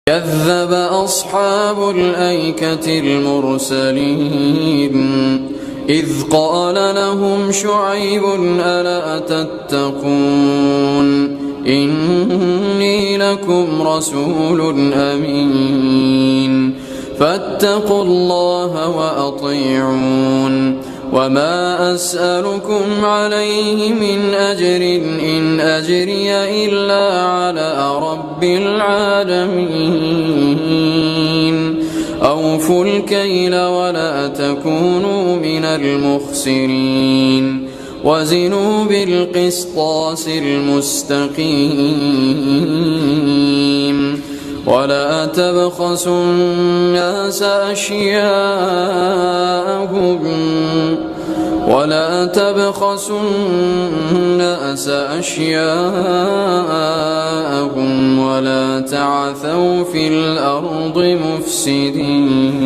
كذب أصحاب الأيكة المرسلين إذ قال لهم شعيب ألا تتقون إني لكم رسول أمين فاتقوا الله وأطيعون وما أسألكم عليه من أجر إن أجري إلا على رب العالمين أوفوا الكيل ولا تكونوا من المخسرين وزنوا بالقسطاس المستقيم ولا تبخسوا الناس أشياءهم ولا تعثوا في الأرض مفسدين.